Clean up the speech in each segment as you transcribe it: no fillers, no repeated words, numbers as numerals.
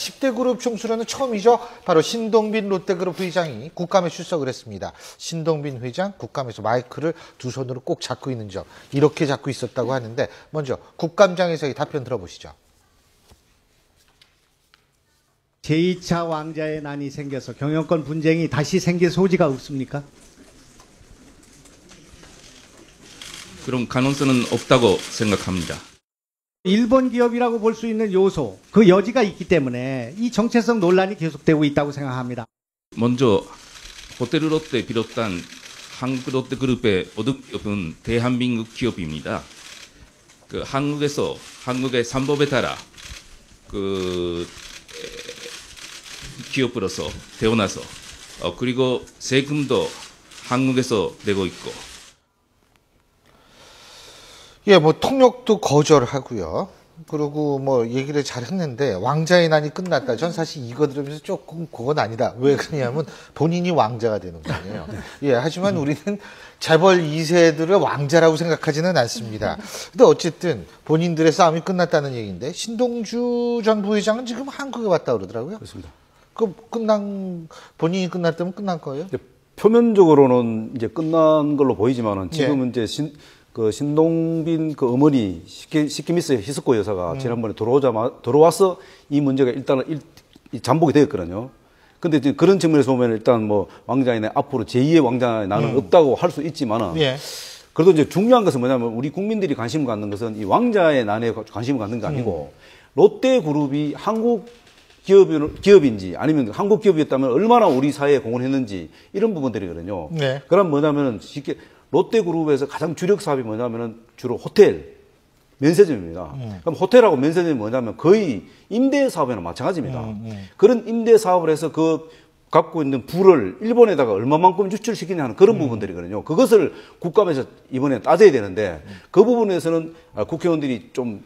10대 그룹 총수로는 처음이죠. 바로 신동빈 롯데그룹 회장이 국감에 출석을 했습니다. 신동빈 회장 국감에서 마이크를 두 손으로 꼭 잡고 있는 점, 이렇게 잡고 있었다고 하는데 먼저 국감장에서의 답변 들어보시죠. 제2차 왕자의 난이 생겨서 경영권 분쟁이 다시 생길 소지가 없습니까? 그런 가능성은 없다고 생각합니다. 일본 기업이라고 볼 수 있는 요소, 그 여지가 있기 때문에 이 정체성 논란이 계속되고 있다고 생각합니다. 먼저 호텔 롯데 비롯한 한국 롯데그룹의 모든 기업은 대한민국 기업입니다. 한국의 산법에 따라 기업으로서 태어나서 그리고 세금도 한국에서 내고 있고. 예, 뭐 통역도 거절하고요. 그리고 뭐 얘기를 잘 했는데 왕자의 난이 끝났다. 전 사실 이거 들으면서 조금 그건 아니다. 왜 그러냐면 본인이 왕자가 되는 거예요. 예, 하지만 우리는 재벌 2세들을 왕자라고 생각하지는 않습니다. 근데 어쨌든 본인들의 싸움이 끝났다는 얘기인데 신동주 전 부회장은 지금 한국에 왔다 그러더라고요. 그렇습니다. 본인이 끝났다면 끝난 거예요? 표면적으로는 이제 끝난 걸로 보이지만은 지금은 이제 신동빈 어머니 시키미스 히스코 여사가 지난번에 들어와서 이 문제가 일단은 잠복이 되었거든요. 근데 이제 그런 측면에서 보면 일단 뭐 왕자의 난 앞으로 제2의 왕자의 난은 없다고 할 수 있지만은 그래도 이제 중요한 것은 뭐냐면 우리 국민들이 관심 갖는 것은 이 왕자의 난에 관심을 갖는 게 아니고 롯데그룹이 한국 기업인지 아니면 한국 기업이었다면 얼마나 우리 사회에 공헌했는지 이런 부분들이거든요. 그럼 뭐냐면은 쉽게 롯데그룹에서 가장 주력 사업이 뭐냐면은 주로 호텔, 면세점입니다. 그럼 호텔하고 면세점이 뭐냐면 거의 임대 사업이나 마찬가지입니다. 그런 임대 사업을 해서 갖고 있는 부를 일본에다가 얼마만큼 유출시키냐 하는 그런 부분들이거든요. 그것을 국감에서 이번에 따져야 되는데 그 부분에서는 국회의원들이 좀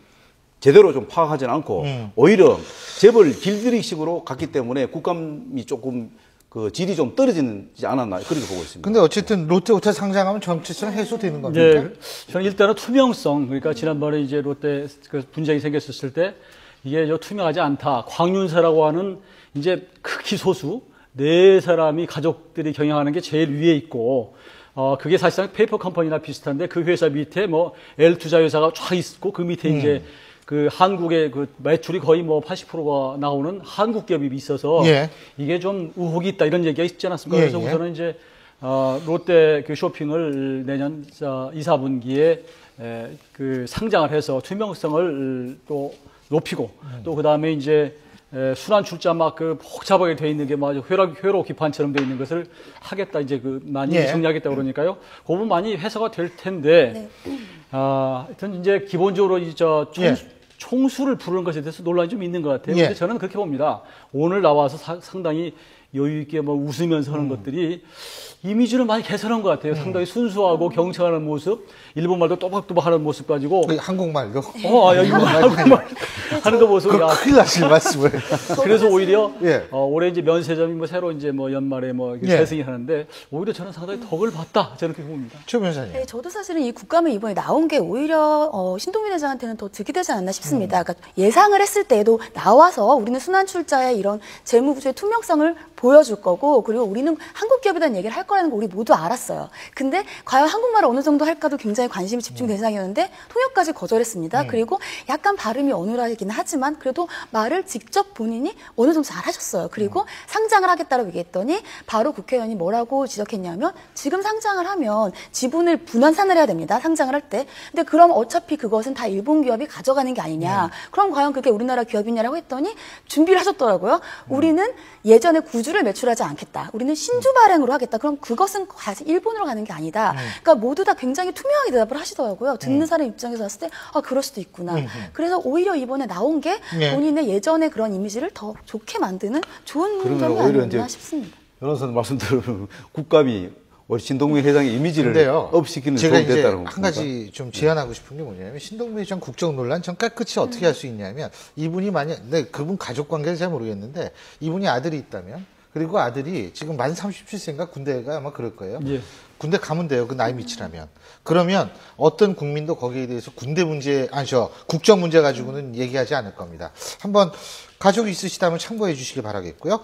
제대로 좀 파악하지는 않고 오히려 재벌 길들이식으로 갔기 때문에 국감이 조금 질이 좀 떨어지지 않았나 그렇게 보고 있습니다. 근데 어쨌든 롯데호텔 상장하면 정체성 해소되는 겁니까? 네, 저는 일단은 투명성, 그러니까 지난번에 이제 롯데 분쟁이 생겼을 때 이게 투명하지 않다. 광윤사라고 하는 이제 극히 소수 4사람이 가족들이 경영하는 게 제일 위에 있고, 그게 사실상 페이퍼 컴퍼니나 비슷한데 그 회사 밑에 뭐 L투자회사가 쫙 있고 그 밑에 이제 한국의 매출이 거의 뭐 80%가 나오는 한국 기업이 있어서 이게 좀 의혹이 있다 이런 얘기가 있지 않았습니까? 그래서 우선은 이제 롯데 쇼핑을 내년 2, 4분기에 상장을 해서 투명성을 또 높이고 또 그다음에 이제 순환 출자 복잡하게 돼 있는 게 회로 기판처럼 돼 있는 것을 하겠다 이제 많이 정리하겠다 그러니까요. 그 부분 많이 해소가 될 텐데 하여튼 이제 기본적으로 총수를 부르는 것에 대해서 논란이 좀 있는 것 같아요. 근데 저는 그렇게 봅니다. 오늘 나와서 상당히 여유 있게 웃으면서 하는 것들이 이미지를 많이 개선한 것 같아요. 상당히 순수하고 경청하는 모습, 일본말도 또박또박 하는 모습 가지고. 한국말도? 한국말 하는 거 모습. 큰일 나실 말씀을. 그래서 오히려 올해 이제 면세점이 새로 이제 연말에 세승이 하는데 오히려 저는 상당히 덕을 봤다. 저는 그렇게 봅니다. 최 변호사님. 네, 저도 사실은 이 국감에 이번에 나온 게 오히려 신동빈 회장한테는 더 득이 되지 않았나 싶습니다. 그러니까 예상을 했을 때도 나와서 우리는 순환출자의 이런 재무구조의 투명성을 보여줄 거고 그리고 우리는 한국 기업이라는 얘기를 할 거라는 거 우리 모두 알았어요. 근데 과연 한국말을 어느 정도 할까도 굉장히 관심이 집중 대상이었는데 통역까지 거절했습니다. 그리고 약간 발음이 어눌하긴 하지만 그래도 말을 직접 본인이 어느 정도 잘 하셨어요. 그리고 상장을 하겠다고 얘기했더니 바로 국회의원이 뭐라고 지적했냐면 지금 상장을 하면 지분을 분환산을 해야 됩니다. 상장을 할 때. 근데 그럼 어차피 그것은 다 일본 기업이 가져가는 게 아니냐. 그럼 과연 그게 우리나라 기업이냐라고 했더니 준비를 하셨더라고요. 우리는 예전에 구주를 매출하지 않겠다. 우리는 신주 발행으로 하겠다. 그럼 그것은 일본으로 가는 게 아니다. 그러니까 모두 다 굉장히 투명하게 대답을 하시더라고요. 듣는 사람 입장에서 봤을 때 그럴 수도 있구나. 그래서 오히려 이번에 나온 게 본인의 예전의 그런 이미지를 더 좋게 만드는 좋은 점이 아니었나 싶습니다. 변호사님 말씀대로 국감이 신동빈 회장의 이미지를 업시키는 제가 도움이 됐다는 이제 한 가지 좀 제안하고 싶은 게 뭐냐면 신동빈 회장 국정 논란 전 깨끗이 어떻게 할 수 있냐면 이분이 그분 가족 관계는 잘 모르겠는데 이분이 아들이 있다면 그리고 아들이 지금 만 37세인가 군대가 아마 그럴 거예요. 군대 가면 돼요. 그 나이 밑이라면. 그러면 어떤 국민도 거기에 대해서 국정 문제 가지고는 얘기하지 않을 겁니다. 한번 가족이 있으시다면 참고해 주시기 바라겠고요.